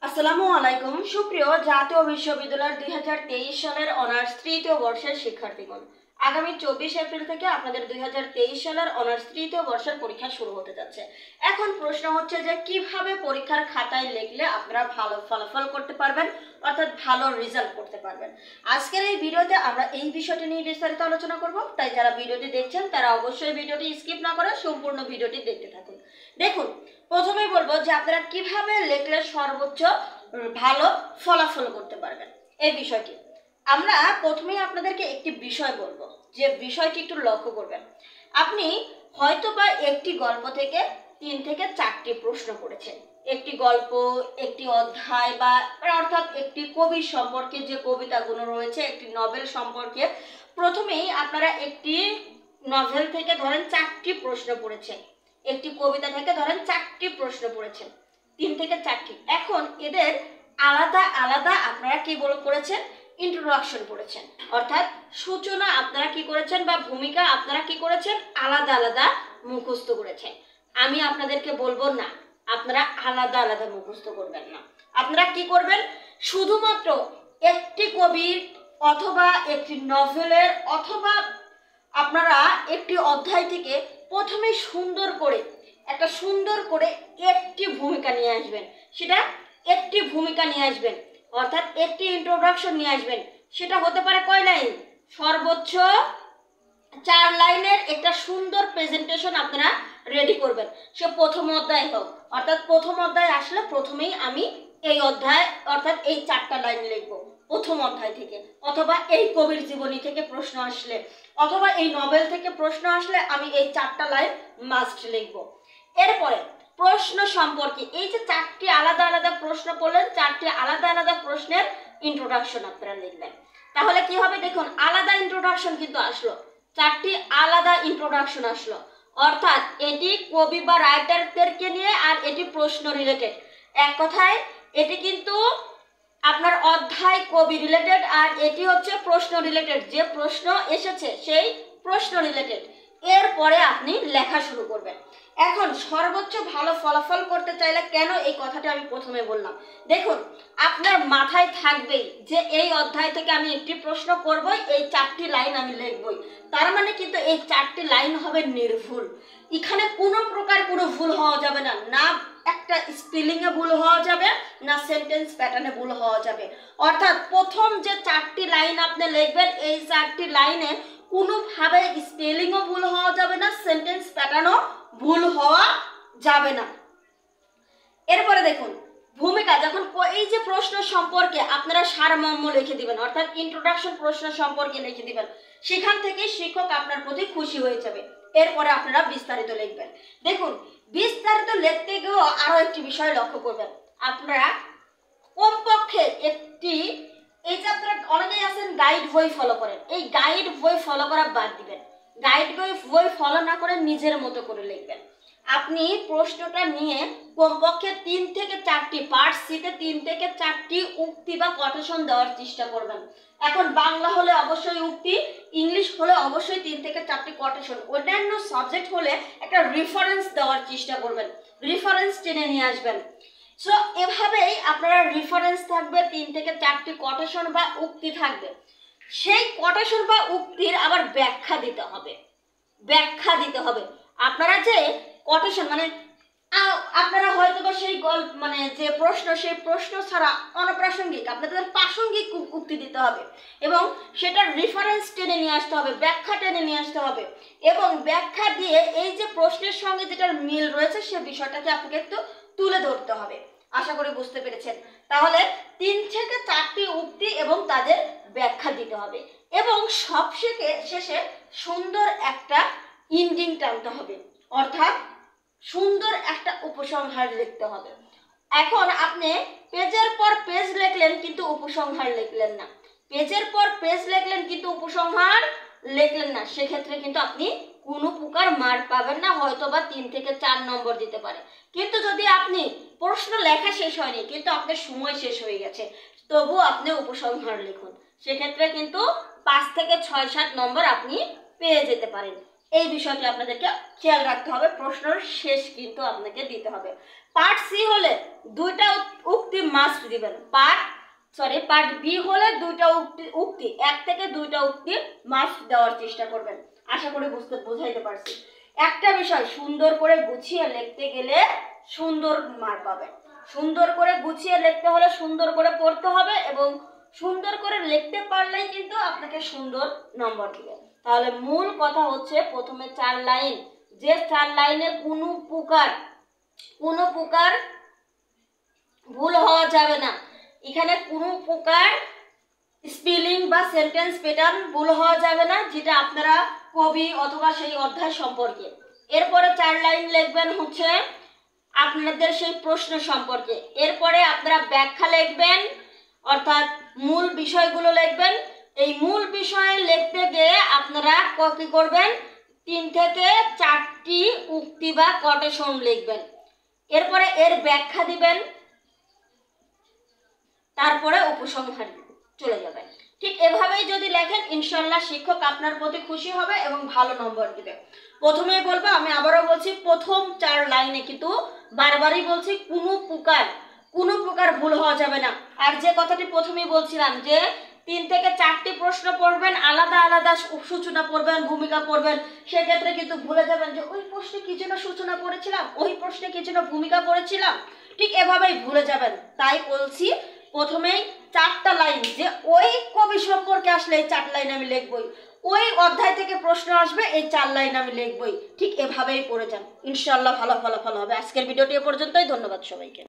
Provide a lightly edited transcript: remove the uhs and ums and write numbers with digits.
আসসালামু আলাইকুম সুপ্রিয় জাতীয় বিশ্ববিদ্যালয়ের 2023 সালের অনার্স তৃতীয় বর্ষের শিক্ষার্থীগণ। আগামী 24 এপ্রিল থেকে আপনাদের 2023 সালের অনার্স তৃতীয় বর্ষের পরীক্ষা শুরু হতে যাচ্ছে। এখন প্রশ্ন হচ্ছে যে কিভাবে পরীক্ষার খাতায় লিখলে আপনারা ভালো ফলাফল করতে পারবেন, অর্থাৎ ভালো রেজাল্ট করতে পারবেন। আজকের এই ভিডিওতে আমরা এই বিষয়টি নিয়ে বিস্তারিত আলোচনা করব, তাই যারা ভিডিওটি দেখছেন তারা অবশ্যই ভিডিওটি স্কিপ না করে সম্পূর্ণ ভিডিওটি দেখতে থাকুন। দেখুন, প্রথমেই বলবো যে আপনারা কিভাবে লিখলে সর্বোচ্চ ভালো ফলাফল করতে পারবেন এই বিষয়টি। আমরা প্রথমেই আপনাদেরকে একটি বিষয় বলবো, যে বিষয়টি একটু লক্ষ্য করবেন। আপনি হয়তোবা একটি গল্প থেকে 3 থেকে 4টি প্রশ্ন করেছেন, একটি গল্প, একটি অধ্যায় বা অর্থাৎ একটি কবির সম্পর্কে যে কবিতাগুলো রয়েছে, একটি নভেল সম্পর্কে প্রথমেই আপনারা একটি নভেল থেকে ধরেন 4টি প্রশ্ন পড়েছেন, একটি কবিতা থেকে ধরেন 4টি প্রশ্ন পড়েছেন, 3 থেকে 4টি। এখন এদের আলাদা আলাদা আপনারা কি করেছেন, ইন্ট্রোডাকশন পড়েছেন, অর্থাৎ সূচনা আপনারা কি করেছেন বা ভূমিকা আপনারা কি করেছেন, আলাদা আলাদা মুখস্থ করেছেন। আমি আপনাদেরকে বলবো না আপনারা আলাদা আলাদা মুখস্থ করবেন না, আপনারা কি করবেন, শুধুমাত্র একটি কবির অথবা একটি নভেলের অথবা আপনারা একটি অধ্যায় থেকে প্রথমে সুন্দর করে একটি ভূমিকা নিয়ে আসবেন। সেটা একটি ভূমিকা নিয়ে আসবেন, অর্থাৎ একটি ইন্ট্রোডাকশন নিয়ে আসবেন। সেটা হতে পারে কয় লাইন, সর্বোচ্চ 4 লাইনের একটা সুন্দর প্রেজেন্টেশন আপনারা রেডি করবেন। সে প্রথম অধ্যায় হোক, অর্থাৎ প্রথম অধ্যায় আসলে প্রথমেই আমি এই অধ্যায় অর্থাৎ এই 4টা লাইন লিখব প্রথম অধ্যায় থেকে, অথবা এই কবির জীবনী থেকে প্রশ্ন আসলে, অথবা এই নভেল থেকে প্রশ্ন আসলে আমি এই 4টা লাইন মাস্ট লিখব। এরপরে প্রশ্ন সম্পর্কে এই যে 4টি আলাদা আলাদা প্রশ্ন পড়লেন, 4টি আলাদা আলাদা প্রশ্নের ইন্ট্রোডাকশন আপনারা লিখবেন। তাহলে কি হবে, দেখুন আলাদা ইন্ট্রোডাকশন কিন্তু আসলো, 4টি আলাদা ইন্ট্রোডাকশন আসলো, অর্থাৎ এটি কবি বা রাইটারদেরকে নিয়ে আর এটি প্রশ্ন রিলেটেড। এক কথায় এটি কিন্তু আপনার অধ্যায় কবি রিলেটেড আর এটি হচ্ছে প্রশ্ন রিলেটেড, যে প্রশ্ন এসেছে সেই প্রশ্ন রিলেটেড। এরপরে আপনি লেখা শুরু করবেন। এখন সর্বোচ্চ ভালো ফলাফল করতে চাইলে কেন এই কথাটা আমি প্রথমে বললাম, দেখুন আপনার মাথায় থাকবেই যে এই অধ্যায় থেকে আমি একটি প্রশ্ন করবই, এই 4টি লাইন আমি লিখবই। তার মানে কিন্তু এই 4টি লাইন হবে নির্ভুল, এখানে কোনো প্রকার কোনো ভুল হওয়া যাবে না, না একটা স্পেলিংয়ে ভুল হওয়া যাবে, না সেন্টেন্স প্যাটার্নে ভুল হওয়া যাবে। অর্থাৎ প্রথম যে 4টি লাইন আপনি লিখবেন, এই 4টি লাইনে কোনোভাবে স্পেলিংও ভুল হওয়া যাবে না, সেন্টেন্স প্যাটার্নও ভুল হওয়া যাবে না। এরপরে দেখুন ভূমিকা, যখন এই যে প্রশ্ন সম্পর্কে আপনারা সারমর্ম লিখে দিবেন, অর্থাৎ ইন্ট্রোডাকশন প্রশ্ন সম্পর্কে লিখে দিবেন, সেখান থেকে শিক্ষক আপনার প্রতি খুশি হয়ে যাবে। এরপরে আপনারা বিস্তারিত লিখবেন। দেখুন বিস্তারিত লিখতে গিয়েও আরো একটি বিষয় লক্ষ্য করবেন, আপনারা কমপক্ষে একটি, এই যে আপনারা অনেকেই আছেন গাইড বই ফলো করেন, এই গাইড বই ফলো করা বাদ দিবেন। গাইড বই ফলো না করে নিজের মতো করে লিখবেন। আপনি প্রশ্নটা নিয়ে কমপক্ষে 3 থেকে 4টি পার্ট সিতে 3 থেকে 4টি উক্তি বা কোটেশন দেওয়ার চেষ্টা করবেন। এখন বাংলা হলে অবশ্যই উক্তি, ইংলিশ হলে অবশ্যই 3 থেকে 4টি কোটেশন, অন্যান্য সাবজেক্ট হলে একটা রেফারেন্স দেওয়ার চেষ্টা করবেন, রেফারেন্স টেনে নিয়ে আসবেন। সো এভাবেই আপনারা রেফারেন্স থাকবে, 3 থেকে 4টি কোটেশন বা উক্তি থাকবে। সেই কোটেশন বা উক্তির আবার ব্যাখ্যা দিতে হবে, আপনারা যে কোটেশন মানে আপনারা হয়তো বা সেই গল্প মানে যে প্রশ্ন, সেই প্রশ্ন ছাড়া অনপ্রাসঙ্গিক আপনাদের প্রাসঙ্গিক উক্তি দিতে হবে, এবং সেটার রেফারেন্স টেনে নিয়ে আসতে হবে, ব্যাখ্যা টেনে নিয়ে আসতে হবে, এবং ব্যাখ্যা দিয়ে এই যে প্রশ্নের সঙ্গে যেটার মিল রয়েছে সে বিষয়টাকে আপনাকে একটু তুলে ধরতে হবে। আশা করি বুঝতে পেরেছেন। তাহলে 3 থেকে 4টি উক্তি এবং তাদের ব্যাখ্যা দিতে হবে, এবং শেষে সুন্দর একটা ইন্ডিং টানতে হবে, অর্থাৎ সুন্দর একটা উপসংহার লিখতে হবে। এখন আপনি পেজের পর পেজ লিখলেন কিন্তু উপসংহার লিখলেন না, পেজের পর পেজ লিখলেন কিন্তু উপসংহার লিখলেন না, সেক্ষেত্রে কিন্তু আপনি কোনো প্রকার মার্ক পাবেন না, হয়তো বা 3 থেকে 4 নম্বর দিতে পারে। কিন্তু যদি আপনি প্রশ্ন লেখা শেষ হয়নি কিন্তু আপনার সময় শেষ হয়ে গেছে, তবু আপনি উপসংহার লিখুন, সেক্ষেত্রে কিন্তু 5 থেকে 6-7 নম্বর আপনি পেয়ে যেতে পারেন। এই বিষয়টি আপনাদেরকে খেয়াল রাখতে হবে, প্রশ্নের শেষ কিন্তু আপনাকে দিতে হবে। পার্ট সি হলে 2টা উক্তি মাস্ট দিবেন। পার্ট বি হলে দুইটা উক্তি 1 থেকে 2টা উক্তি মাস্ট দেওয়ার চেষ্টা করবেন। আশা করি বুঝাইতে পারছি। একটা বিষয়, সুন্দর করে গুছিয়ে লিখতে গেলে সুন্দর মার্ক পাবেন। সুন্দর করে গুছিয়ে লিখতে হলে সুন্দর করে পড়তে হবে এবং সুন্দর করে লিখতে পারলেই কিন্তু আপনাকে সুন্দর নম্বর দিবে। তাহলে মূল কথা হচ্ছে প্রথমে 4 লাইন, যে 4 লাইনে কোনো প্রকার ভুল হওয়া যাবে না। এখানে কোনো প্রকার স্পেলিং বা সেন্টেন্স প্যাটার্ন ভুল হওয়া যাবে না, যেটা আপনারা কবি অথবা সেই অধ্যায় সম্পর্কে। এরপরে 4 লাইন লিখবেন হচ্ছে আপনাদের সেই প্রশ্ন সম্পর্কে। এরপরে আপনারা ব্যাখ্যা লিখবেন, অর্থাৎ মূল বিষয়গুলো লিখবেন। এই মূল বিষয়ে লিখতে গিয়ে আপনারা কি করবেন, 3 থেকে 4টি উক্তি বা কোটেশন লিখবেন। এরপরে এর ব্যাখ্যা দিবেন, তারপরে উপসংহার চলে যাবেন। ঠিক এভাবেই যদি লেখেন ইনশাআল্লাহ শিক্ষক আপনার প্রতি খুশি হবে এবং ভালো নম্বর দিবে। প্রথমেই বলবো, আমি আবারও বলছি, প্রথম 4 লাইনে কিন্তু বারবারই বলছি কোনো প্রকার ভুল হওয়া যাবে না। আর যে কথাটি প্রথমেই বলছিলাম যে 3 থেকে 4টি প্রশ্ন পড়বেন, আলাদা আলাদা সূচনা পড়বেন, ভূমিকা পড়বেন, সেক্ষেত্রে কিন্তু ভুলে যাবেন যে ওই প্রশ্নে কি যেন সূচনা পড়েছিলাম, ওই প্রশ্নে কি যেন ভূমিকা পড়েছিলাম, ঠিক এভাবেই ভুলে যাবেন। তাই বলছি প্রথমেই 4টা লাইন, যে ওই কবি সম্পর্কে আসলে এই 4 লাইন আমি লিখবই, ওই অধ্যায় থেকে প্রশ্ন আসবে এই 4 লাইন আমি লিখবই, ঠিক এভাবেই পড়ে যান, ইনশাআল্লাহ ভালো ফলাফল হবে। আজকের ভিডিওটি এ পর্যন্তই, ধন্যবাদ সবাইকে।